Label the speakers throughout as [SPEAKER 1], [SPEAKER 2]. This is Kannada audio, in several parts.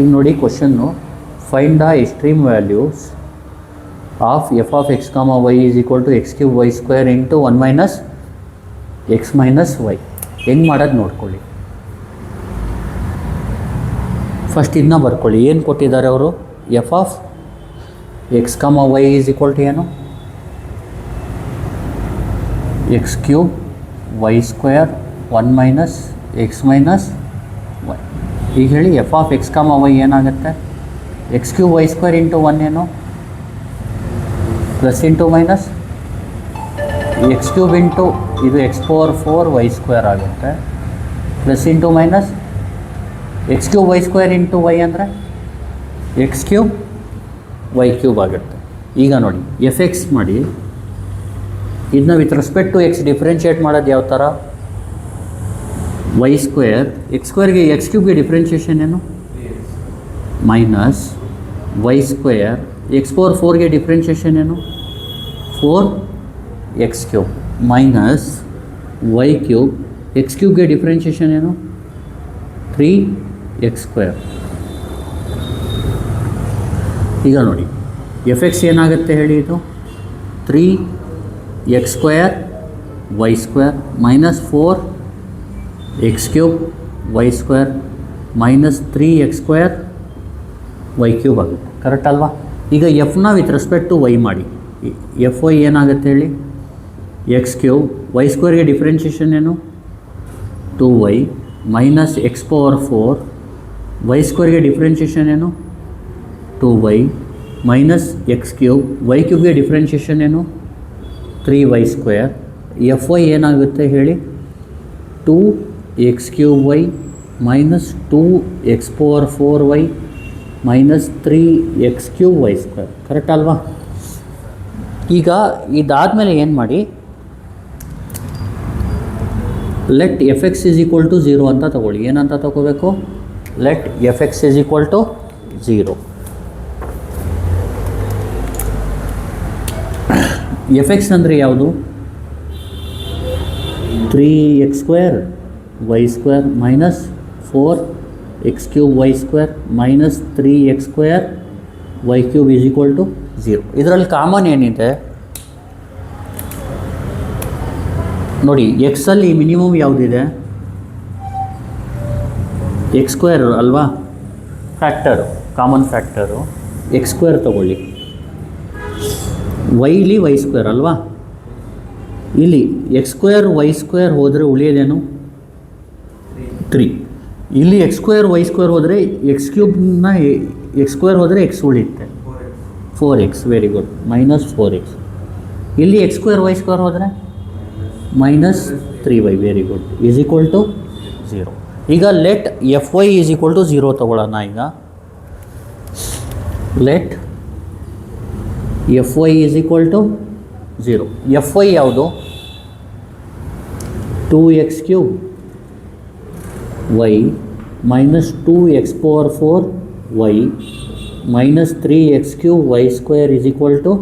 [SPEAKER 1] ಈಗ ನೋಡಿ ಕ್ವಶನ್ನು, find the extreme values of f of x comma y is equal to x cube y square into 1 minus x minus y. ಹೆಂಗೆ ಮಾಡೋದು ನೋಡ್ಕೊಳ್ಳಿ. ಫಸ್ಟ್ ಇದನ್ನ ಬರ್ಕೊಳ್ಳಿ. ಏನು ಕೊಟ್ಟಿದ್ದಾರೆ ಅವರು? F of x comma y is equal to ಏನು? X cube y square 1 minus x minus y. ಈಗ ಹೇಳಿ, f of x comma y ಏನಾಗುತ್ತೆ? X cube y square into 1 ಏನು? Plus into minus x cube into ಇದು ಎಕ್ಸ್ ಪವರ್ 4 ವೈ ಸ್ಕ್ವೇರ್ ಆಗುತ್ತೆ, plus into minus x cube y square into y ಅಂದರೆ ಎಕ್ಸ್ ಕ್ಯೂಬ್ ವೈ ಕ್ಯೂಬ್ ಆಗುತ್ತೆ. ಈಗ ನೋಡಿ, ಎಫ್ ಎಕ್ಸ್ ಮಾಡಿ, ಇದನ್ನ with respect to x differentiate ಮಾಡೋದು ಯಾವ ಥರ? ವೈ ಸ್ಕ್ವೇರ್ ಎಕ್ಸ್ ಸ್ಕ್ವೇರ್ಗೆ ಎಕ್ಸ್ ಕ್ಯೂಬ್ಗೆ ಡಿಫ್ರೆನ್ಷಿಯೇಷನ್ ಏನು? Minus y square x power 4ಗೆ ಡಿಫ್ರೆನ್ಷಿಯೇಷನ್ ಏನು? 4 x cube minus y cube x ಕ್ಯೂಬ್ಗೆ ಡಿಫ್ರೆನ್ಷಿಯೇಷನ್ ಏನು? 3 ಎಕ್ಸ್ ಸ್ಕ್ವೇರ್. ಈಗ ನೋಡಿ, ಎಫ್ ಎಕ್ಸ್ ಏನಾಗುತ್ತೆ ಹೇಳಿ? ಇದು 3 x square y square minus 4 x cube y square minus 3 x square y cube ಆಗುತ್ತೆ. ಕರೆಕ್ಟ್ ಅಲ್ವಾ? ಈಗ ಎಫ್ನ ವಿತ್ ರೆಸ್ಪೆಕ್ಟ್ ಟು ವೈ ಮಾಡಿ. ಎಫ್ ವೈ ಏನಾಗುತ್ತೆ ಹೇಳಿ? ಎಕ್ಸ್ ಕ್ಯೂಬ್ ವೈ ಸ್ಕ್ವೇರ್ಗೆ ಡಿಫ್ರೆನ್ಷಿಯೇಷನ್ ಏನು? 2y minus x power 4 y ಸ್ಕ್ವೇರ್ಗೆ ಡಿಫ್ರೆನ್ಷಿಯೇಷನ್ ಏನು? 2y minus x cube y ಕ್ಯೂಬ್ಗೆ ಡಿಫ್ರೆನ್ಷಿಯೇಷನ್ ಏನು? 3y square. ಎಫ್ ವೈ ಏನಾಗುತ್ತೆ ಹೇಳಿ? 2 x cube y minus 2 x power 4y minus 3 x cube y square. Correct ಅಲ್ವಾ? ಈಗ ಇದಾದಮೇಲೆ ಏನು ಮಾಡಿ, let f x is equal to 0 ಅಂತ ತಗೊಳ್ಳಿ. ಏನಂತ ತಗೋಬೇಕು? Let f x is equal to 0. F x ಅಂದರೆ ಯಾವುದು? 3 x square y square minus 4 x cube y square minus 3 x square y cube is equal to 0. ಇದರಲ್ಲಿ ಕಾಮನ್ ಏನಿದೆ ನೋಡಿ? ಎಕ್ಸಲ್ಲಿ ಮಿನಿಮಮ್ ಯಾವುದಿದೆ? ಎಕ್ಸ್ ಸ್ಕ್ವೇರ್ ಅಲ್ವಾ? Factor, common factor X square ತಗೊಳ್ಳಿ. ವೈಲಿ ವೈ ಸ್ಕ್ವೇರ್ ಅಲ್ವಾ? ಇಲ್ಲಿ ಎಕ್ಸ್ ಸ್ಕ್ವೇರ್ ವೈ ಸ್ಕ್ವೇರ್ ಹೋದರೆ ಉಳಿಯೋದೇನು? 3. ಇಲ್ಲಿ ಎಕ್ಸ್ ಸ್ಕ್ವೇರ್ ವೈ ಸ್ಕ್ವೇರ್ ಹೋದರೆ ಎಕ್ಸ್ ಕ್ಯೂಬ್ನ ಎಕ್ಸ್ ಸ್ಕ್ವೇರ್ ಹೋದರೆ ಎಕ್ಸ್ ಉಳಿಯುತ್ತೆ, 4x. Very good, minus 4x. ಇಲ್ಲಿ ಎಕ್ಸ್ ಸ್ಕ್ವೇರ್ ವೈ ಸ್ಕ್ವೇರ್ ಹೋದರೆ minus 3y. Very good, is equal to 0. ಈಗ let f y is equal to 0 ತಗೊಳ್ಳೋಣ. ಈಗ let f y is equal to 0. F y ಯಾವುದು? 2x cube y minus 2 x power 4 y minus 3 x cube y square is equal to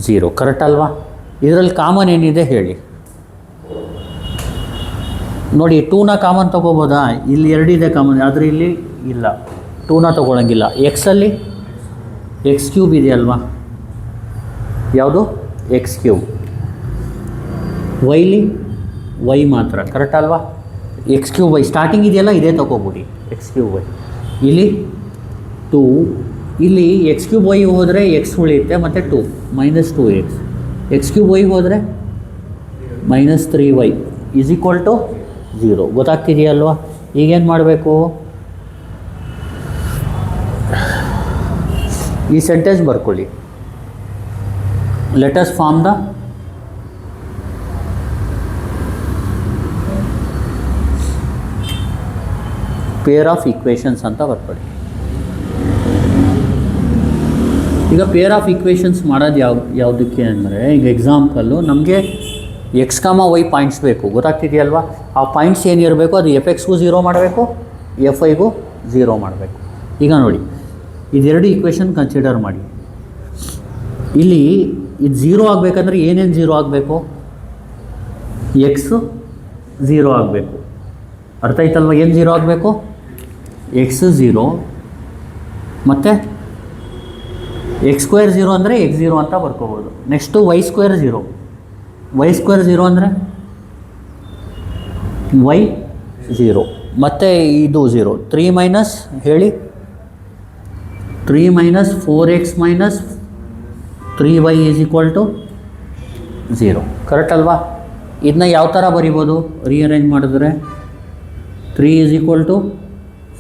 [SPEAKER 1] 0. Correct ಅಲ್ವಾ? ಇದರಲ್ಲಿ ಕಾಮನ್ ಏನಿದೆ ಹೇಳಿ? ನೋಡಿ, 2ನ ಕಾಮನ್ ತೊಗೋಬೋದಾ? ಇಲ್ಲಿ 2 ಇದೆ ಕಾಮನ್, ಆದರೆ ಇಲ್ಲಿ ಇಲ್ಲ, 2ನ ತೊಗೊಳಂಗಿಲ್ಲ. ಎಕ್ಸಲ್ಲಿ ಎಕ್ಸ್ ಕ್ಯೂಬ್ ಇದೆಯಲ್ವಾ? ಯಾವುದು? X cube. ವೈಲಿ ವೈ ಮಾತ್ರ. ಕರೆಕ್ಟ್ ಅಲ್ವಾ? ಎಕ್ಸ್ ಕ್ಯೂಬ್ ವೈ ಸ್ಟಾರ್ಟಿಂಗ್ ಇದೆಯಲ್ಲ, ಇದೇ ತೊಗೋಬಿಡಿ, ಎಕ್ಸ್ ಕ್ಯೂಬ್ ವೈ. ಇಲ್ಲಿ 2, ಇಲ್ಲಿ ಎಕ್ಸ್ ಕ್ಯೂಬ್ ವೈ ಹೋದರೆ ಎಕ್ಸ್ ಉಳಿಯುತ್ತೆ, ಮತ್ತು 2 minus 2x. X cube y ಹೋದರೆ minus 3y is equal to 0. ಗೊತ್ತಾಗ್ತಿದೆಯಲ್ವಾ? ಈಗೇನು ಮಾಡಬೇಕು? ಈ ಸೆಂಟೆನ್ಸ್ ಬರ್ಕೊಳ್ಳಿ. Let us form the pair of equations ಅಂತ ಬರ್ಕೊಳ್ಳಿ. ಈಗ ಪೇರ್ ಆಫ್ ಈಕ್ವೇಷನ್ಸ್ ಮಾಡೋದು ಯಾವುದಕ್ಕೆ ಅಂದರೆ, ಈಗ ಎಕ್ಸಾಂಪಲ್ಲು ನಮಗೆ ಎಕ್ಸ್ ಕಾಮ ವೈ ಪಾಯಿಂಟ್ಸ್ ಬೇಕು. ಗೊತ್ತಾಗ್ತಿದೆಯಲ್ವಾ? ಆ ಪಾಯಿಂಟ್ಸ್ ಏನಿರಬೇಕು? ಅದು ಎಫ್ ಎಕ್ಸ್ಗೂ 0 ಮಾಡಬೇಕು, ಎಫ್ ಐಗೂ 0 ಮಾಡಬೇಕು. ಈಗ ನೋಡಿ, ಇದೆರಡು ಈಕ್ವೇಷನ್ ಕನ್ಸಿಡರ್ ಮಾಡಿ. ಇಲ್ಲಿ ಇದು 0 ಆಗಬೇಕಂದ್ರೆ ಏನೇನು 0 ಆಗಬೇಕು? ಎಕ್ಸು 0 ಆಗಬೇಕು. ಅರ್ಥ ಆಯ್ತಲ್ವ? ಏನು 0 ಆಗಬೇಕು? ಎಕ್ಸ್ 0 ಮತ್ತು ಎಕ್ಸ್ ಸ್ಕ್ವೇರ್ 0 ಅಂದರೆ ಎಕ್ಸ್ 0 ಅಂತ ಬರ್ಕೋಬೋದು. Next y square 0. Y square 0 ಅಂದರೆ ವೈ 0 ಮತ್ತು ಇದು 0. 3 ಮೈನಸ್ ಹೇಳಿ, 3 minus 4x minus 3y is equal to 0. Correct ಅಲ್ವಾ? ಇದನ್ನ ಯಾವ ಥರ ಬರಿಬೋದು ರೀಅರೇಂಜ್ ಮಾಡಿದ್ರೆ? 3 is equal to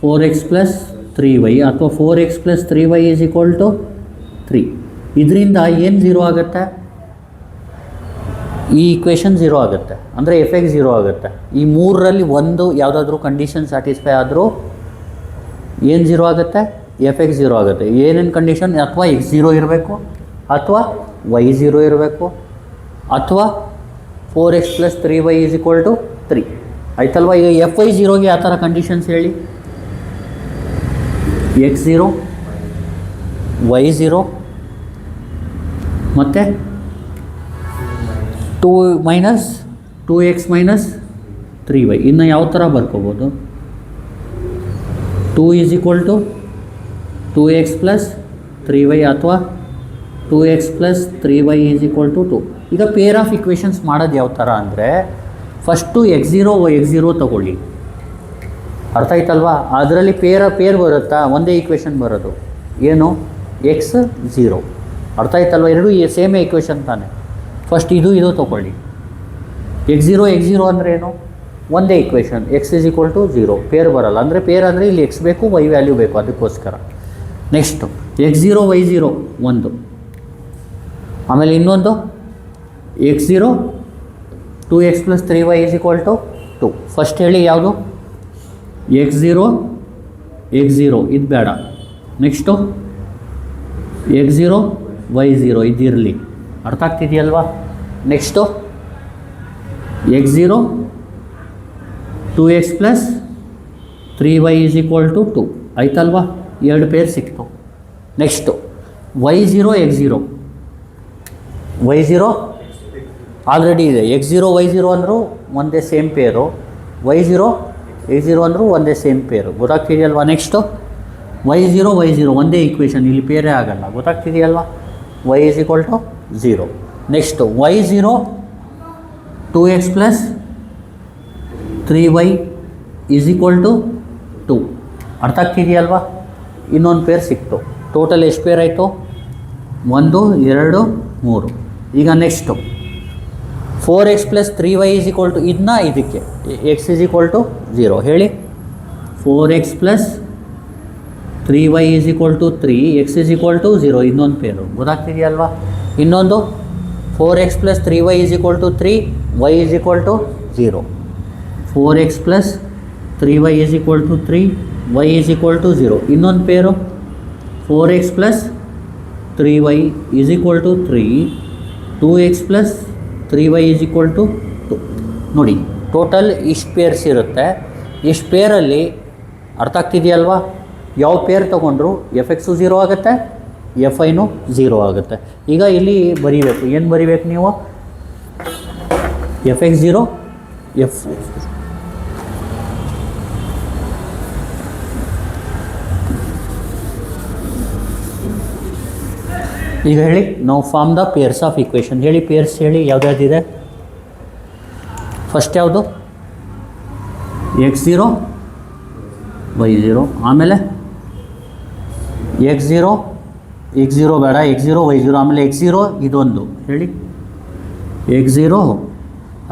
[SPEAKER 1] 4x plus 3y ಅಥವಾ 4x plus 3y is equal to 3. ಇದರಿಂದ ಏನು 0 ಆಗುತ್ತೆ? ಈ ಇಕ್ವೇಷನ್ 0 ಆಗುತ್ತೆ, ಅಂದರೆ ಎಫ್ ಎಕ್ಸ್ 0 ಆಗುತ್ತೆ. ಈ ಮೂರರಲ್ಲಿ ಒಂದು ಯಾವುದಾದ್ರೂ ಕಂಡೀಷನ್ ಸ್ಯಾಟಿಸ್ಫೈ ಆದರೂ ಏನು 0 ಆಗುತ್ತೆ? ಎಫ್ ಎಕ್ಸ್ 0 ಆಗುತ್ತೆ. ಏನೇನು ಕಂಡೀಷನ್? ಅಥವಾ ಎಕ್ಸ್ 0 ಇರಬೇಕು, ಅಥವಾ ವೈ 0 ಇರಬೇಕು, ಅಥವಾ 4x plus 3y is equal to 3. ಆಯ್ತಲ್ವ? ಈಗ ಎಫ್ ವೈ 0ಗೆ ಯಾವ ಥರ ಕಂಡೀಷನ್ಸ್ ಹೇಳಿ? ಎಕ್ಸ್ 0, ವೈ 0 ಮತ್ತು 2 ಮೈನಸ್ 2x ಮೈನಸ್ 3y. ಇನ್ನು ಯಾವ ಥರ ಬರ್ಕೋಬೋದು? 2 is equal to 2x plus 3y ಅಥವಾ 2x plus 3y is equal to 2. ಈಗ ಪೇರ್ ಆಫ್ ಇಕ್ವೇಷನ್ಸ್ ಮಾಡೋದು ಯಾವ ಥರ ಅಂದರೆ, ಫಸ್ಟು ಎಕ್ಸ್ 0 ಎಕ್ಸ್ 0 ತೊಗೊಳ್ಳಿ. ಅರ್ಥ ಆಯ್ತಲ್ವಾ? ಅದರಲ್ಲಿ ಪೇರ್ ಬರುತ್ತಾ? ಒಂದೇ ಈಕ್ವೇಷನ್ ಬರೋದು. ಏನು? ಎಕ್ಸ್ 0. ಅರ್ಥ ಆಯ್ತಲ್ವ? ಎರಡೂ ಸೇಮೇ ಈಕ್ವೇಷನ್ ತಾನೆ. ಫಸ್ಟ್ ಇದು ತೊಗೊಳ್ಳಿ. ಎಕ್ಸ್ 0 ಅಂದರೆ ಏನು? ಒಂದೇ equation. X is equal to 0. Pair ಬರಲ್ಲ. ಅಂದರೆ ಪೇರ್ ಅಂದರೆ ಇಲ್ಲಿ ಎಕ್ಸ್ ಬೇಕು, ವೈ ವ್ಯಾಲ್ಯೂ ಬೇಕು, ಅದಕ್ಕೋಸ್ಕರ. ನೆಕ್ಸ್ಟು ಎಕ್ಸ್ 0 ವೈ 0 ಒಂದು. ಆಮೇಲೆ ಇನ್ನೊಂದು x 0 2x plus 3y is equal to 2. First ಹೇಳಿ ಯಾವುದು? ಎಕ್ಸ್ 0 ಇದು ಬೇಡ. ನೆಕ್ಸ್ಟು ಎಕ್ಸ್ 0 ವೈ 0 ಇದಿರಲಿ. ಅರ್ಥ ಆಗ್ತಿದೆಯಲ್ವಾ? Next x 0 2x plus 3y is equal to 2. ಆಯ್ತಲ್ವಾ? ಎರಡು ಪೇರ್ ಸಿಕ್ತು. Next y 0 x 0. Y 0 already ಇದೆ. ಎಕ್ಸ್ 0 ವೈ 0 ಅಂದರೂ ಒಂದೇ ಸೇಮ್ ಪೇರು, ವೈ 0 ಎಕ್ಸ್ 0 ಅಂದರೂ ಒಂದೇ ಸೇಮ್ ಪೇರು. ಗೊತ್ತಾಗ್ತಿದೆಯಲ್ವಾ? ನೆಕ್ಸ್ಟು ವೈ 0 ಒಂದೇ ಈಕ್ವೇಷನ್, ಇಲ್ಲಿ ಪೇರೇ ಆಗಲ್ಲ. ಗೊತ್ತಾಗ್ತಿದೆಯಲ್ವಾ? Y is equal to 0. Next y 0 2x plus 3y is equal to 2. ಅರ್ಥ ಆಗ್ತಿದೆಯಲ್ವಾ? ಇನ್ನೊಂದು ಪೇರ್ ಸಿಕ್ತು. ಟೋಟಲ್ ಎಷ್ಟು ಪೇರ್ ಆಯಿತು? 1 2 3. ಈಗ next 4x plus 3y is equal to ಇದನ್ನ ಇದಕ್ಕೆ ಎಕ್ಸ್ ಈಸ್ ಈಕ್ವಲ್ ಟು 0 ಹೇಳಿ. 4x plus 3y is equal to 3, x is equal to 0. ಇನ್ನೊಂದು ಪೇರು. ಗೊತ್ತಾಗ್ತಿದೆಯಲ್ವಾ? ಇನ್ನೊಂದು 4x plus 3y is equal to 3, y is equal to 0. 4x plus 3y is equal to 3, y is equal to 0. ಇನ್ನೊಂದು pair 4x plus 3y is equal to 3, 2x plus 3y is equal to 2. ನೋಡಿ, ಟೋಟಲ್ ಇಷ್ಟು ಪೇರ್ಸ್ ಇರುತ್ತೆ. ಇಷ್ಟು ಪೇರಲ್ಲಿ ಅರ್ಥ ಆಗ್ತಿದೆಯಲ್ವಾ? ಯಾವ ಪೇರ್ ತೊಗೊಂಡ್ರು ಎಫ್ ಎಕ್ಸು 0 ಆಗುತ್ತೆ, ಎಫ್ ಐನು 0 ಆಗುತ್ತೆ. ಈಗ ಇಲ್ಲಿ ಬರೀಬೇಕು. ಏನು ಬರೀಬೇಕು ನೀವು? ಎಫ್ ಎಕ್ಸ್ 0 ಎಫ್ ಈಗ ಹೇಳಿ, ನಾವು form the pairs of equation. ಹೇಳಿ ಪೇರ್ಸ್ ಹೇಳಿ, ಯಾವ್ದಾವ್ದಿದೆ? ಫಸ್ಟ್ ಯಾವುದು? X 0 y 0. ಆಮೇಲೆ ಎಕ್ಸ್ 0 ಬೇಡ, ಎಕ್ಸ್ 0 ವೈ 0. ಆಮೇಲೆ ಎಕ್ಸ್ 0 ಇದೊಂದು ಹೇಳಿ. ಎಕ್ಸ್ 0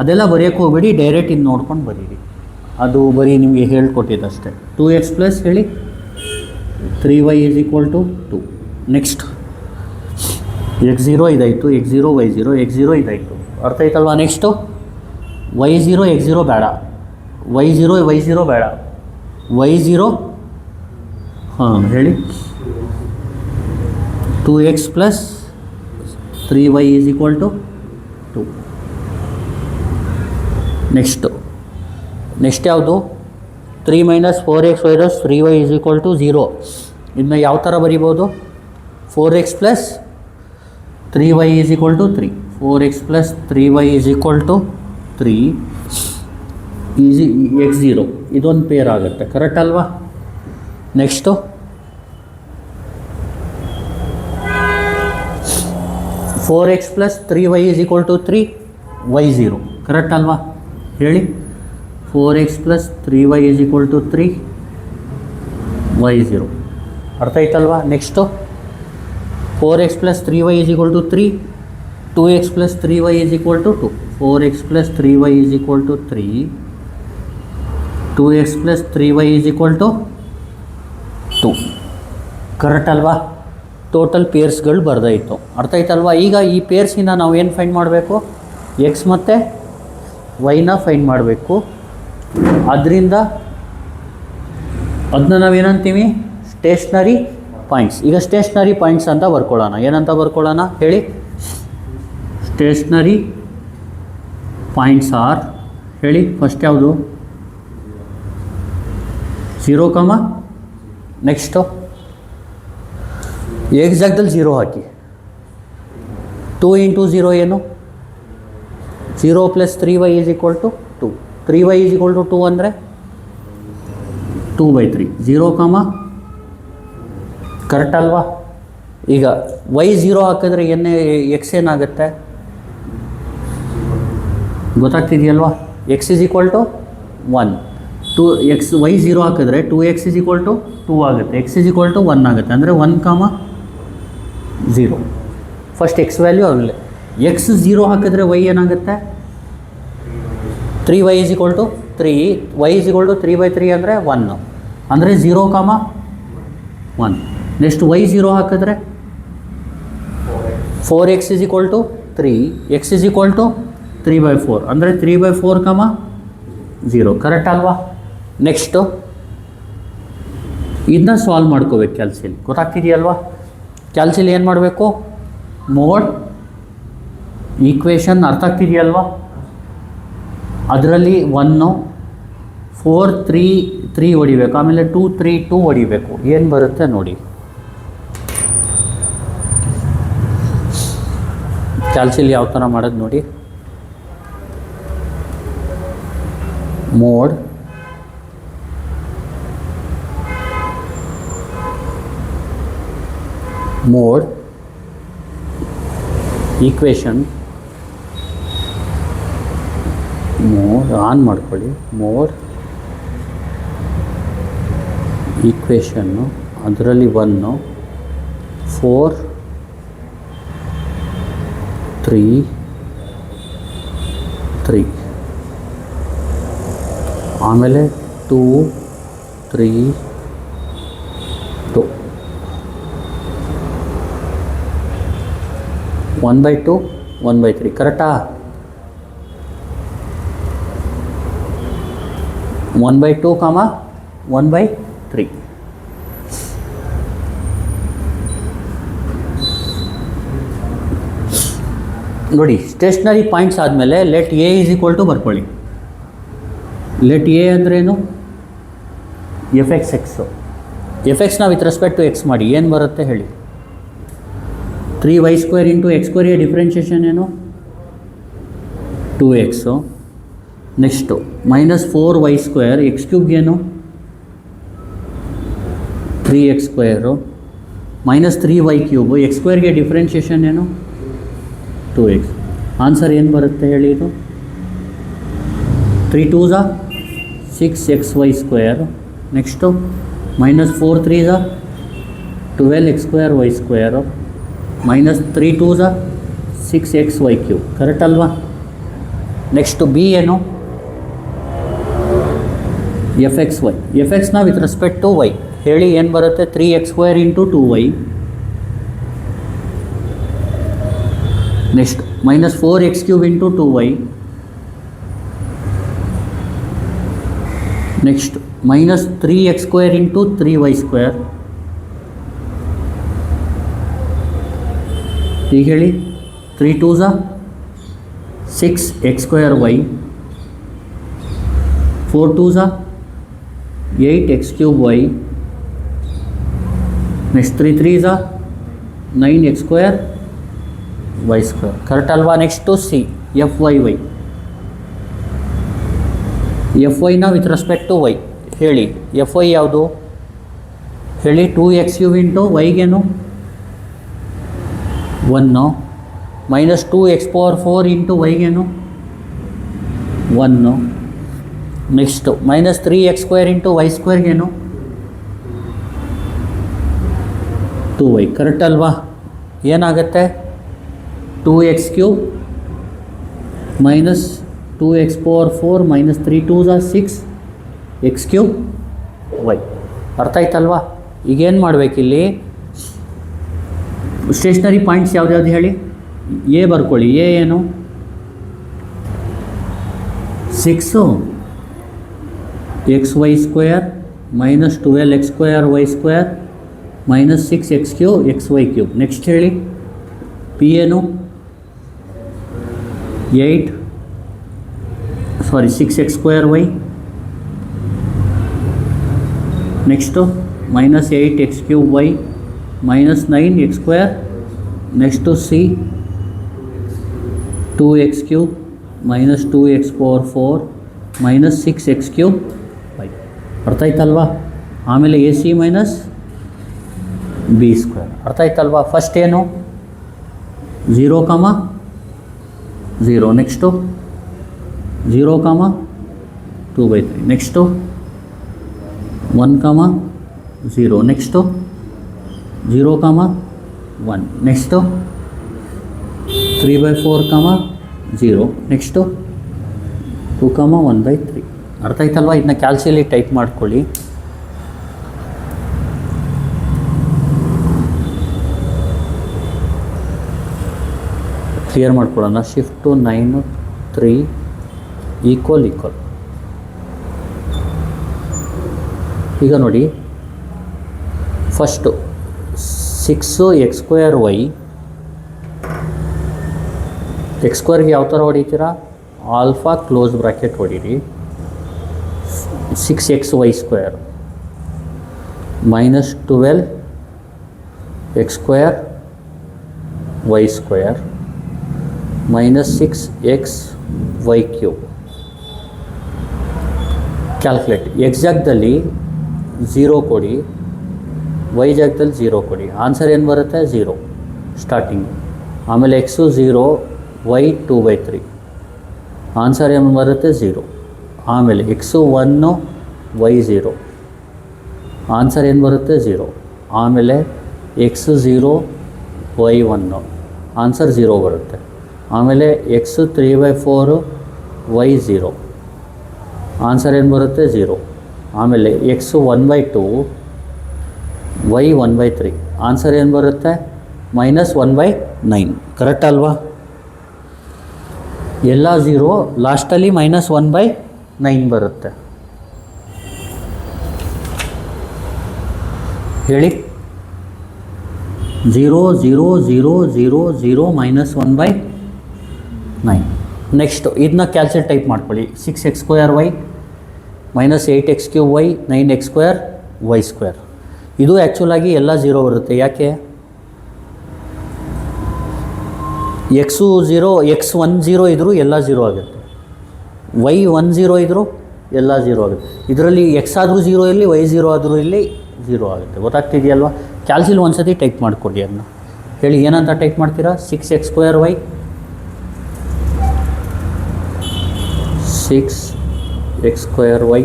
[SPEAKER 1] ಅದೆಲ್ಲ ಬರೆಯೋಕ್ಕೆ ಹೋಗ್ಬೇಡಿ, ಡೈರೆಕ್ಟ್ ಇನ್ನು ನೋಡ್ಕೊಂಡು ಬರೀರಿ. ಅದು ಬರೀ ನಿಮಗೆ ಹೇಳ್ಕೊಟ್ಟಿದ್ದಷ್ಟೇ. 2x ಪ್ಲಸ್ ಹೇಳಿ 3y is equal to 2. Next x 0 ಇದಾಯಿತು, ಎಕ್ಸ್ 0 ವೈ 0, ಎಕ್ಸ್ 0 ಇದಾಯಿತು. ಅರ್ಥ ಆಯ್ತಲ್ವಾ? ನೆಕ್ಸ್ಟು ವೈ 0 ಎಕ್ಸ್ 0 ಬೇಡ, ವೈ 0 ಬೇಡ, ವೈ 0 ಹೇಳಿ 2x plus 3y is equal to 2. Next ಯಾವುದು? 3 minus 4x minus 3y is equal to 0. ಇದನ್ನ ಯಾವ ಥರ ಬರಿಬೋದು? 4x plus 3y is equal to 3. 4x plus 3y is equal to 3 easy. X 0 ಇದೊಂದು ಪೇರ್ ಆಗುತ್ತೆ. ಕರೆಕ್ಟ್ ಅಲ್ವಾ? Next 4x plus 3y is equal to 3 y 0. Correct ಅಲ್ವಾ? ಹೇಳಿ. 4x plus 3y is equal to 3 y 0. ಅರ್ಥ ಆಯ್ತಲ್ವಾ? Next 4x plus 3y is equal to 3, 2x plus 3y is equal to 2. 4x plus 3y is equal to 3, 2x plus 3y is equal to 2. Correct ಅಲ್ವಾ? ಟೋಟಲ್ ಪೇರ್ಸ್ಗಳು ಬರ್ದಾಯಿತು. ಅರ್ಥ ಆಯ್ತಲ್ವಾ? ಈಗ ಈ ಪೇರ್ಸಿನ ನಾವು ಏನು ಫೈಂಡ್ ಮಾಡಬೇಕು? ಎಕ್ಸ್ ಮತ್ತು ವೈನ ಫೈಂಡ್ ಮಾಡಬೇಕು. ಅದರಿಂದ ಅದನ್ನ ನಾವೇನಂತೀವಿ? Stationary points. ಈಗ ಸ್ಟೇಷ್ನರಿ ಪಾಯಿಂಟ್ಸ್ ಅಂತ ಬರ್ಕೊಳ್ಳೋಣ. ಏನಂತ ಬರ್ಕೊಳ್ಳೋಣ ಹೇಳಿ? ಸ್ಟೇಷ್ನರಿ ಪಾಯಿಂಟ್ಸ್ ಆರ್, ಹೇಳಿ ಫಸ್ಟ್ ಯಾವುದು? 0, ನೆಕ್ಸ್ಟು ಎಕ್ಸಾಕ್ಟಲ್ಲಿ 0 ಹಾಕಿ. 2 ಇಂಟು 0 ಏನು? 0 plus 3y is equal to 2. 3y is equal to 2 ಅಂದರೆ 2/3. 0, ಕರೆಕ್ಟ್ ಅಲ್ವಾ? ಈಗ y 0 ಹಾಕಿದ್ರೆ ಎಕ್ಸ್ ಏನಾಗುತ್ತೆ ಗೊತ್ತಾಗ್ತಿದೆಯಲ್ವಾ? X is equal to 1. 2x y 0 ಹಾಕಿದ್ರೆ 2x ಈಸ್ ಈಕ್ವಲ್ ಟು 2 ಆಗುತ್ತೆ. ಎಕ್ಸ್ ಈಸ್ ಈಕ್ವಲ್ ಟು 1 ಆಗುತ್ತೆ. ಅಂದರೆ 1, 0. ಫಸ್ಟ್ ಎಕ್ಸ್ ವ್ಯಾಲ್ಯೂ ಆಗಲಿ. ಎಕ್ಸ್ 0 ಹಾಕಿದ್ರೆ y ಏನಾಗುತ್ತೆ? 3y is equal to 3. y is equal to 3/3 ಅಂದರೆ 1. ಅಂದರೆ 0, 1. ನೆಕ್ಸ್ಟ್ y 0 ಹಾಕಿದ್ರೆ 4x is equal to 3, x is equal to 3/4 ಅಂದರೆ 3/4, 0. ಕರೆಕ್ಟ್ ಅಲ್ವಾ? ನೆಕ್ಸ್ಟು ಇದನ್ನ ಸಾಲ್ವ್ ಮಾಡ್ಕೋಬೇಕು ಕ್ಯಾಲ್ಸಿಲಿ. ಗೊತ್ತಾಗ್ತಿದೆಯಲ್ವಾ? ಕ್ಯಾಲ್ಸಿಲಿ ಏನು ಮಾಡಬೇಕು? ಮೋಡ್ ಈಕ್ವೇಷನ್ ಅರ್ಥ ಆಗ್ತಿದೆಯಲ್ವಾ? ಅದರಲ್ಲಿ 1, 4, 3 ಹೊಡಿಬೇಕು. ಆಮೇಲೆ 2, 3, 2 ಹೊಡಿಬೇಕು. ಏನು ಬರುತ್ತೆ ನೋಡಿ. ಕ್ಯಾಲ್ಸಿಲಿ ಯಾವ ಥರ ಮಾಡೋದು ನೋಡಿ. ಮೋಡ್ ಈಕ್ವೇಷನ್, ಮೋಡ್ ಆನ್ ಮಾಡ್ಕೊಳ್ಳಿ. ಮೋಡ್ ಈಕ್ವೇಷನ್ನು ಅದರಲ್ಲಿ 1, 4, 3 ಆಮೇಲೆ 2, 3, 2 1/2, 1/3. ಕರೆಕ್ಟಾ? 1/2, 1/3. ನೋಡಿ, ಸ್ಟೇಷ್ನರಿ ಪಾಯಿಂಟ್ಸ್ ಆದಮೇಲೆ let A is equal to ಬರ್ಕೊಳ್ಳಿ. ಲೆಟ್ ಎ ಅಂದ್ರೇನು? ಎಫ್ ಎಕ್ಸ್ನ ವಿತ್ ರೆಸ್ಪೆಕ್ಟ್ ಟು ಎಕ್ಸ್ ಮಾಡಿ. ಏನು ಬರುತ್ತೆ ಹೇಳಿ? 3y² ಇಂಟು x²ಗೆ ಡಿಫ್ರೆನ್ಷಿಯೇಷನ್ ಏನು? 2x. ನೆಕ್ಸ್ಟು -4y², x³ ಏನು? 3x². -3y³ x²ಗೆ ಡಿಫ್ರೆನ್ಷಿಯೇಷನ್ ಏನು? 2x. ಆನ್ಸರ್ ಏನು ಬರುತ್ತೆ ಹೇಳಿ? ಇದು 3 2s 6xy². Next -4 3s 12x²y². -3 2s 6xy³. Correct ಅಲ್ವಾ? ನೆಕ್ಸ್ಟು ಬಿ ಏನು? ಎಫ್ ಎಕ್ಸ್ನ ವಿತ್ ರೆಸ್ಪೆಕ್ಟ್ ಟು ವೈ ಹೇಳಿ. ಏನು ಬರುತ್ತೆ? 3x² into 2y. Next -4x³ into 2y. Next -3x² into 3y². ಈಗ ಹೇಳಿ. 3 2s 6x²y. 4 2s 8x³y. Next 3 3s 9x²y². Correct ಅಲ್ವಾ? ನೆಕ್ಸ್ಟು ಸಿ ಎಫ್ ವೈನ ವಿತ್ ರೆಸ್ಪೆಕ್ಟ್ ಟು ವೈ ಹೇಳಿ. ಎಫ್ ವೈ ಯಾವುದು? ಹೇಳಿ. 2x³ ಇಂಟು ವೈಗೇನು 1 ಮೈನಸ್ 2x⁴ ಇಂಟು ವೈಗೇನು 1. ನೆಕ್ಸ್ಟು ಮೈನಸ್ 3x² ಇಂಟು y²ಗೇನು 2y. ಕರೆಕ್ಟ್ ಅಲ್ವಾ? ಏನಾಗುತ್ತೆ? 2x³ minus 2x⁴ minus 3 2s 6 x³ y. ಅರ್ಥ ಆಯ್ತಲ್ವಾ? ಈಗೇನು ಮಾಡಬೇಕಿಲ್ಲಿ? ಸ್ಟೇಷನರಿ ಪಾಯಿಂಟ್ಸ್ ಯಾವ್ದು ಹೇಳಿ? ಎ ಬರ್ಕೊಳ್ಳಿ. ಎ ಏನು? 6 xy² minus 12x² y² minus 6x³ xy³. Next ಹೇಳಿ. ಪಿ ಏನು? 6x² y. Next minus 8x³ y minus 9x². Next C 2x³ minus 2x⁴ minus 6x³ y. ಅರ್ಥ ಆಯ್ತಲ್ವಾ? ಆಮೇಲೆ ಎ ಸಿ ಮೈನಸ್ b². ಅರ್ಥ ಆಯ್ತಲ್ವಾ? ಫಸ್ಟ್ ಏನು? 0, 0. Next 0, 2/3. Next 1, 0. Next 0, 1. Next 3/4, 0. Next 2, 1/3. ಅರ್ಥ ಆಯ್ತಲ್ವಾ? ಇದನ್ನ ಕ್ಯಾಲ್ಸಿಯಲ್ಲಿ ಟೈಪ್ ಮಾಡ್ಕೊಳ್ಳಿ. ಕ್ಲಿಯರ್ ಮಾಡ್ಕೊಳ್ಳೋಣ. Shift 9 3 equal. ಈಗ ನೋಡಿ, ಫಸ್ಟು 6x² y. x²ಗೆ ಯಾವ ಥರ ಹೊಡಿತೀರಾ? ಆಲ್ಫಾ ಕ್ಲೋಸ್ ಬ್ರ್ಯಾಕೆಟ್ ಹೊಡೀರಿ. 6xy² minus 12x² y² minus 6xy³. Calculate. X ಜಾಗದಲ್ಲಿ 0 ಕೊಡಿ, ವೈ ಜಾಗದಲ್ಲಿ 0 ಕೊಡಿ. ಆನ್ಸರ್ ಏನು ಬರುತ್ತೆ? 0 ಸ್ಟಾರ್ಟಿಂಗು. ಆಮೇಲೆ ಎಕ್ಸು 0, ವೈ 2/3. ಆನ್ಸರ್ ಏನು ಬರುತ್ತೆ? 0. ಆಮೇಲೆ ಎಕ್ಸು 1, ವೈ 0. ಆನ್ಸರ್ ಏನು ಬರುತ್ತೆ? 0. ಆಮೇಲೆ ಎಕ್ಸು 0, ವೈ 1. ಆನ್ಸರ್ 0 ಬರುತ್ತೆ. ಆಮೇಲೆ ಎಕ್ಸು 3/4, ವೈ 0. ಆನ್ಸರ್ ಏನು ಬರುತ್ತೆ? 0. ಆಮೇಲೆ ಎಕ್ಸು 1/2, ವೈ 1/3. ಆನ್ಸರ್ ಏನು ಬರುತ್ತೆ? ಮೈನಸ್ 1/9. ಕರೆಕ್ಟ್ ಅಲ್ವಾ? ಎಲ್ಲ 0, ಲಾಸ್ಟಲ್ಲಿ ಮೈನಸ್ 1/9 ಬರುತ್ತೆ. ಹೇಳಿ. 0, 0, 0, 0, 0 ಮೈನಸ್ 1/9. ನೆಕ್ಸ್ಟು ಇದನ್ನ ಕ್ಯಾಲ್ಸಿಯಲ್ ಟೈಪ್ ಮಾಡ್ಕೊಳ್ಳಿ. 6x² y minus 8x³ y 9x² y². ಇದು ಆ್ಯಕ್ಚುಲಾಗಿ ಎಲ್ಲ 0 ಬರುತ್ತೆ. ಯಾಕೆ? ಎಕ್ಸು 0, x10 ಇದ್ದರೂ ಎಲ್ಲ 0 ಆಗುತ್ತೆ. y10 ಇದ್ದರೂ ಎಲ್ಲ 0 ಆಗುತ್ತೆ. ಇದರಲ್ಲಿ ಎಕ್ಸ್ ಆದರೂ 0 ಇರಲಿ, y 0 ಆದರೂ ಇಲ್ಲಿ 0 ಆಗುತ್ತೆ. ಗೊತ್ತಾಗ್ತಿದೆಯಲ್ವಾ? ಕ್ಯಾಲ್ಸಿಲ್ ಒಂದು ಸತಿ ಟೈಪ್ ಮಾಡಿಕೊಡಿ. ಅದನ್ನ ಹೇಳಿ. ಏನಂತ ಟೈಪ್ ಮಾಡ್ತೀರಾ? 6x² y 6x² y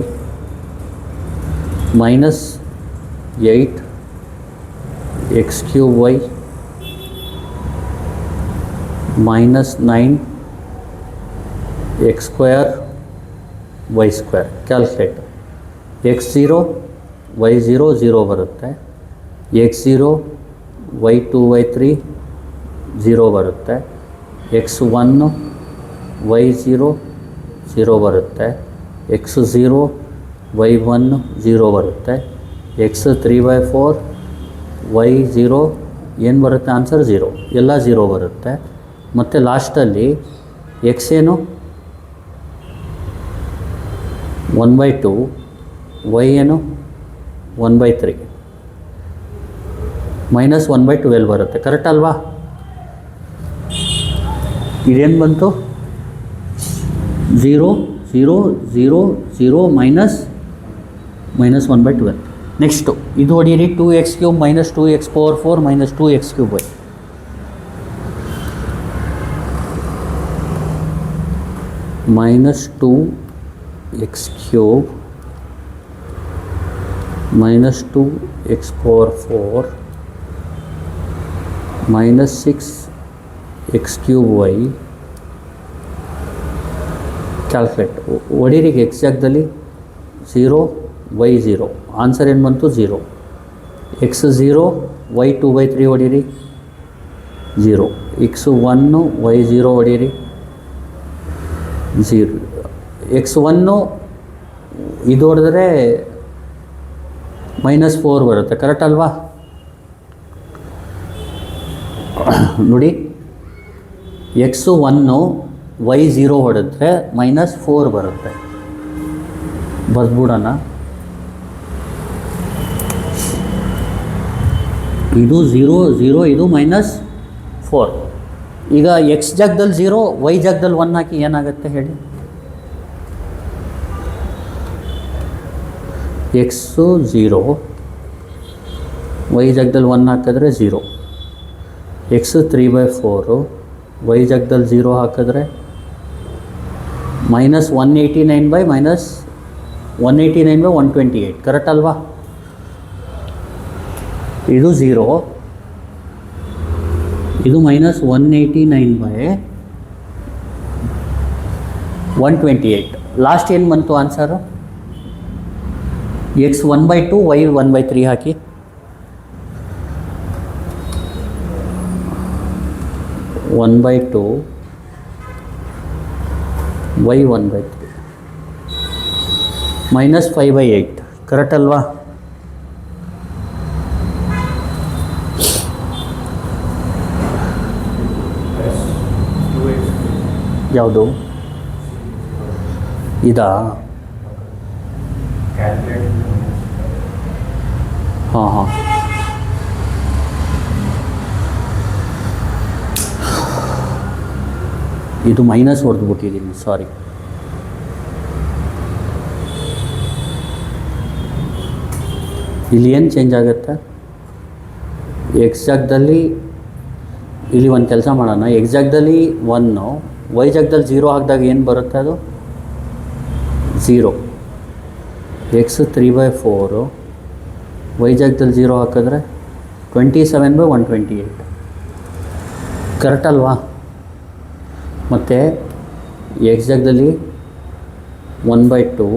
[SPEAKER 1] minus 8x³ y minus 9x² y². Calculate. x0 y0 0 ಬರುತ್ತೆ. x0 y2/3 0 ಬರುತ್ತೆ. x1 y0 0 ಬರುತ್ತೆ. x0 y1 0 ಬರುತ್ತೆ. x3/4 y0 ಏನು ಬರುತ್ತೆ? ಆನ್ಸರ್ 0. ಎಲ್ಲ 0 ಬರುತ್ತೆ. ಮತ್ತು ಲಾಸ್ಟಲ್ಲಿ ಎಕ್ಸ್ ಏನು? 1/2, ವೈ ಏನು? 1/3 ಮೈನಸ್ 1/12 ಬರುತ್ತೆ. ಕರೆಕ್ಟ್ ಅಲ್ವಾ? ಇದೇನು ಬಂತು? 0, 0, 0, 0 ಮೈನಸ್ 1/12. ನೆಕ್ಸ್ಟು ಇದು ಹೊಡೀರಿ, 2x³ minus 2x⁴ minus 2x³ minus 2x³ minus 2x⁴ minus 6x³ calculate ಒಡಿರಿಗೆ ಎಕ್ಸ್ ಜಾಗದಲ್ಲಿ 0 y 0, ಆನ್ಸರ್ ಏನು ಬಂತು 0. x 0 y 2/3 ಹೊಡೀರಿ 0, x 1 y 0 ಹೊಡೀರಿ 0, x 1 ಇದು ಹೊಡೆದ್ರೆ -4 ಬರುತ್ತೆ, ಕರೆಕ್ಟ್ ಅಲ್ವಾ? ನೋಡಿ x 1 y 0 ಹೊಡೆದ್ರೆ -4 ಬರುತ್ತೆ, ಬರ್ದ್ಬಿಡೋಣ. ಇದು 0 0, ಇದು -4. ಈಗ x ಜಾಗದಲ್ಲಿ 0, y ಜಾಗದಲ್ಲಿ 1 ಹಾಕಿ ಏನಾಗುತ್ತೆ ಹೇಳಿ? x 0, y ಜಾಗದಲ್ಲಿ 1 ಹಾಕಿದ್ರೆ 0, x 3/4, y ಜಾಗದಲ್ಲಿ 0 ಹಾಕಿದ್ರೆ -189/128, ಕರೆಕ್ಟ್ ಅಲ್ವಾ? ಇದು 0, ಇದು -189/128. ಲಾಸ್ಟ್ ಏನು ಬಂತು ಆನ್ಸರು? x 1/2, y 1/3 ಹಾಕಿ. (1/2) y 1/3 -5/8, ಕರೆಕ್ಟ್ ಅಲ್ವಾ? ಯಾವುದು ಇದಾ? ಹಾಂ ಹಾಂ, ಇದು ಮೈನಸ್ ಹೊಡೆದ್ಬಿಟ್ಟಿದ್ದೀನಿ, ಸಾರಿ. ಇಲ್ಲಿ ಏನು ಚೇಂಜ್ ಆಗುತ್ತೆ? ಎಕ್ಸ್ ಜಾಗದಲ್ಲಿ ಇಲ್ಲಿ ಒಂದು ಕೆಲಸ ಮಾಡೋಣ, ಎಕ್ಸ್ ಜಾಗದಲ್ಲಿ 1, ವೈ ಜಾಗದಲ್ಲಿ 0 ಹಾಕಿದಾಗ ಏನು ಬರುತ್ತೆ? ಅದು 0. x 3/4, ವೈ ಜಾಗದಲ್ಲಿ 0 ಹಾಕಿದ್ರೆ 27/128, ಕರೆಕ್ಟ್ ಅಲ್ವಾ? ಮತ್ತು ಎಕ್ಸ್ ಜಾಗದಲ್ಲಿ 1/2,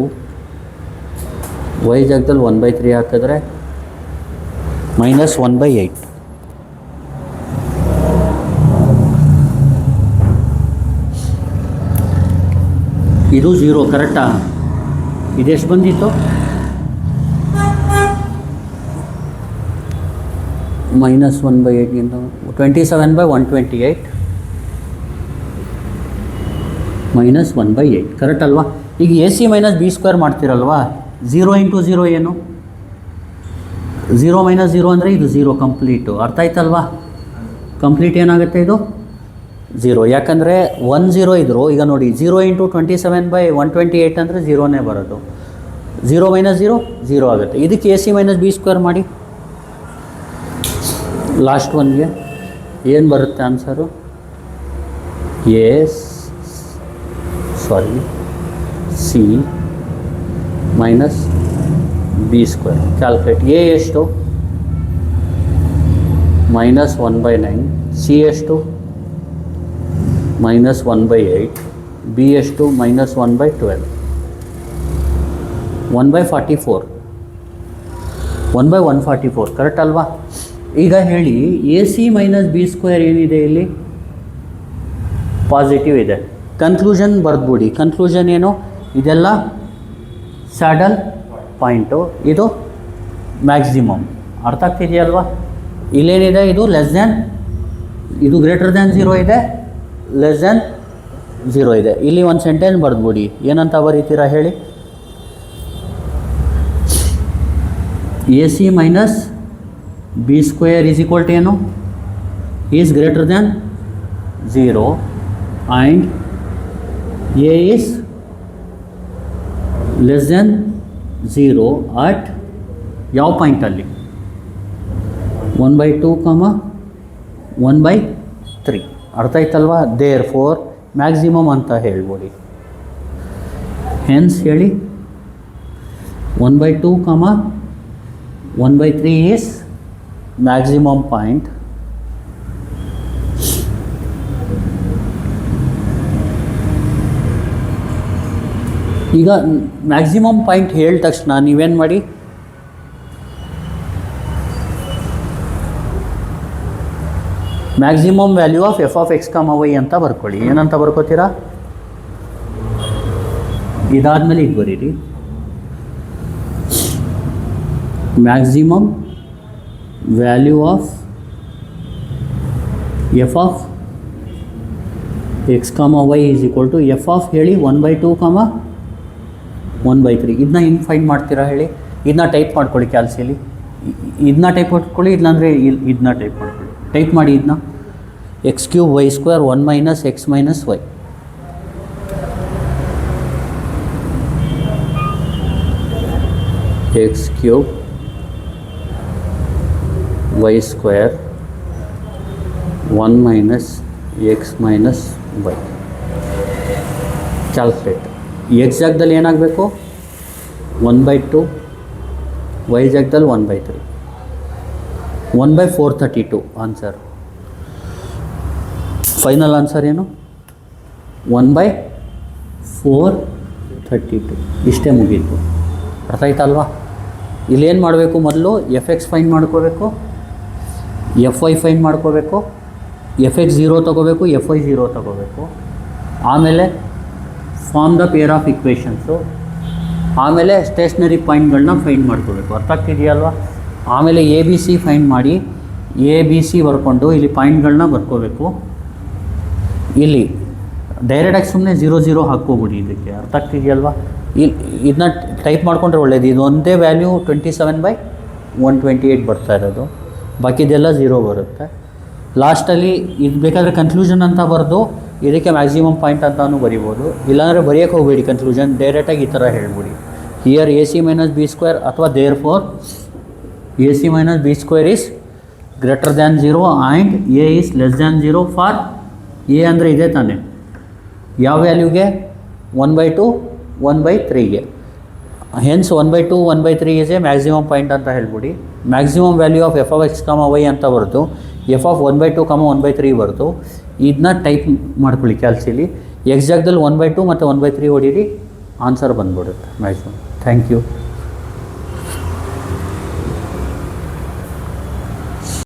[SPEAKER 1] ವೈ ಜಾಗದಲ್ಲಿ 1/3 ಹಾಕಿದ್ರೆ -1/8. ಇದು 0, ಕರೆಕ್ಟಾ? ಇದೆಷ್ಟು ಬಂದಿತ್ತು? -1/8ಗಿಂತ 27/128 -1/8, ಕರೆಕ್ಟ್ ಅಲ್ವಾ? ಈಗ AC - B² ಮಾಡ್ತೀರಲ್ವಾ? 0 × 0 ಏನು? 0 - 0 ಅಂದರೆ ಇದು 0 ಕಂಪ್ಲೀಟು, ಅರ್ಥ ಆಯ್ತಲ್ವಾ? ಕಂಪ್ಲೀಟ್ ಏನಾಗುತ್ತೆ ಇದು? 0. ಯಾಕಂದರೆ 1 0 ಇದ್ದರು. ಈಗ ನೋಡಿ 0 × 27/128 ಅಂದರೆ 0ನೇ ಬರೋದು. 0 - 0 0 ಆಗುತ್ತೆ. ಇದಕ್ಕೆ AC - B² ಮಾಡಿ. ಲಾಸ್ಟ್ ಒನ್ಗೆ ಏನು ಬರುತ್ತೆ answer? C - B². Calculate. A ಎಷ್ಟು? -1/9. C ಎಷ್ಟು? -1/8. B ಎಷ್ಟು? -1/12. 1/44. 1/144, ಕರೆಕ್ಟ್ ಅಲ್ವಾ? ಈಗ ಹೇಳಿ, AC - B² ಏನಿದೆ ಇಲ್ಲಿ? ಪಾಸಿಟಿವ್ ಇದೆ. ಕನ್ಕ್ಲೂಷನ್ ಬರೆದ್ಬಿಡಿ. ಕನ್ಕ್ಲೂಷನ್ ಏನು? ಇದೆಲ್ಲ ಸ್ಯಾಡಲ್ ಪಾಯಿಂಟು, ಇದು ಮ್ಯಾಕ್ಸಿಮಮ್. ಅರ್ಥ ಆಗ್ತಿದೆಯಲ್ವಾ? ಇಲ್ಲೇನಿದೆ? ಇದು ಲೆಸ್ ದ್ಯಾನ್, ಇದು ಗ್ರೇಟರ್ ದ್ಯಾನ್ 0 ಇದೆ, ಲೆಸ್ ದ್ಯಾನ್ 0 ಇದೆ. ಇಲ್ಲಿ ಒಂದು ಸೆಂಟೆನ್ಸ್ ಬರೆದ್ಬಿಡಿ. ಏನಂತ ಬರೀತೀರಾ ಹೇಳಿ? AC - B² is equal to ಏನು? Is greater than 0 and A is less than 0 at ಯಾವ ಪಾಯಿಂಟಲ್ಲಿ 1/2 1/3 ಅರ್ಥ ಆಯ್ತಲ್ವಾ. ದೇರ್ ಫೋರ್ ಮ್ಯಾಕ್ಸಿಮಮ್ ಅಂತ ಹೇಳ್ಬೋದು. ಹೆನ್ಸ್ ಹೇಳಿ 1/2 1/3 ಈಸ್ ಮ್ಯಾಕ್ಸಿಮಮ್ ಪಾಯಿಂಟ್. ಈಗ ಮ್ಯಾಕ್ಸಿಮಮ್ ಪಾಯಿಂಟ್ ಹೇಳಿದ ತಕ್ಷಣ ನೀವೇನು ಮಾಡಿ, maximum value of f of x comma y ಅಂತ ಬರ್ಕೊಳ್ಳಿ. ಏನಂತ ಬರ್ಕೋತೀರಾ? ಇದಾದಮೇಲೆ ಈಗ ಬರೀರಿ maximum value of f of x comma y is equal to f of ಹೇಳಿ 1/2 1/3. ಇದನ್ನ ಹೆಂಗೆ ಫೈಂಡ್ ಮಾಡ್ತೀರಾ ಹೇಳಿ? ಇದನ್ನ ಟೈಪ್ ಮಾಡ್ಕೊಳ್ಳಿ ಕ್ಯಾಲ್ಸಿಯಲ್ಲಿ. ಇದನ್ನ ಟೈಪ್ ಮಾಡ್ಕೊಳ್ಳಿ, ಇಲ್ಲಾಂದರೆ ಇದನ್ನ ಟೈಪ್ ಮಾಡ್ಕೊಳ್ಳಿ. ಟೈಪ್ ಮಾಡಿ ಇದನ್ನ x³ y² 1 - x - y. x³ y² 1 - x - y. Calculate. X ಜಾಗದಲ್ಲಿ ಏನಾಗಬೇಕು? 1/2, ವೈ ಜಾಗದಲ್ಲಿ 1/3, 1/432 ಆನ್ಸರ್. ಫೈನಲ್ ಆನ್ಸರ್ ಏನು? 1/432. ಇಷ್ಟೇ ಮುಗೀತು. ಅರ್ಥ ಆಯ್ತಲ್ವಾ? ಇಲ್ಲೇನು ಮಾಡಬೇಕು? ಮೊದಲು ಎಫ್ ಎಕ್ಸ್ ಫೈನ್ ಮಾಡ್ಕೋಬೇಕು, ಎಫ್ ವೈ ಫೈನ್ ಮಾಡ್ಕೋಬೇಕು, ಎಫ್ ಎಕ್ಸ್ 0 ತೊಗೋಬೇಕು, ಎಫ್ ವೈ 0 ತೊಗೋಬೇಕು. ಆಮೇಲೆ ಫಾರ್ಮ್ ದ ಪೇರ್ ಆಫ್ ಇಕ್ವೇಷನ್ಸು. ಆಮೇಲೆ ಸ್ಟೇಷ್ನರಿ ಪಾಯಿಂಟ್ಗಳನ್ನ ಫೈಂಡ್ ಮಾಡ್ಕೋಬೇಕು. ಅರ್ಥ ಆಗ್ತಿದೆಯಲ್ವಾ? ಆಮೇಲೆ ಎ ಬಿ ಸಿ ಫೈಂಡ್ ಮಾಡಿ ಎ ಬಿ ಸಿ ಬರ್ಕೊಂಡು ಇಲ್ಲಿ ಪಾಯಿಂಟ್ಗಳನ್ನ ಬರ್ಕೋಬೇಕು. ಇಲ್ಲಿ ಡೈರೆಕ್ಟಾಗಿ ಸುಮ್ಮನೆ 0 0 ಹಾಕ್ಕೋಬಿಡಿ ಇದಕ್ಕೆ. ಅರ್ಥ ಆಗ್ತಿದೆಯಲ್ವಾ? ಇದನ್ನ ಟೈಪ್ ಮಾಡ್ಕೊಂಡ್ರೆ ಒಳ್ಳೇದು. ಇದು ಒಂದೇ ವ್ಯಾಲ್ಯೂ 27/128 ಬರ್ತಾ ಇರೋದು, ಬಾಕಿದೆಲ್ಲ 0 ಬರುತ್ತೆ. ಲಾಸ್ಟಲ್ಲಿ ಇದು ಬೇಕಾದರೆ ಕನ್ಕ್ಲೂಷನ್ ಅಂತ ಬರೆದು ಇದಕ್ಕೆ ಮ್ಯಾಕ್ಸಿಮಮ್ ಪಾಯಿಂಟ್ ಅಂತಲೂ ಬರಿಬೋದು. ಇಲ್ಲಾಂದರೆ ಬರೆಯೋಕ್ಕೆ ಹೋಗಬೇಡಿ ಕನ್ಕ್ಲೂಷನ್, ಡೈರೆಕ್ಟಾಗಿ ಈ ಥರ ಹೇಳ್ಬಿಡಿ. ಹಿಯರ್ AC - B² ಅಥವಾ therefore AC - B² is greater than 0 and A is less than 0 for A ಅಂದರೆ ಇದೆ ತಾನೆ, ಯಾವ ವ್ಯಾಲ್ಯೂಗೆ? 1/2 1/3ಗೆ. Hence 1/2 1/3 is a maximum point ಅಂತ ಹೇಳ್ಬಿಡಿ. Maximum value of f of x comma y ಅಂತ ಬರೆದು ಎಫ್ ಆಫ್ 1/2 1/3 ಬರೆದು ಇದನ್ನ ಟೈಪ್ ಮಾಡ್ಕೊಳ್ಳಿ ಕ್ಯಾಲ್ಸಿಲಿ. ಎಕ್ಸ್ ಜಾಗದಲ್ಲಿ 1/2 ಮತ್ತು 1/3 ಹೊಡೀರಿ, ಆನ್ಸರ್ ಬಂದ್ಬಿಡುತ್ತೆ ಮ್ಯಾಕ್ಸಿಮಮ್. Thank you.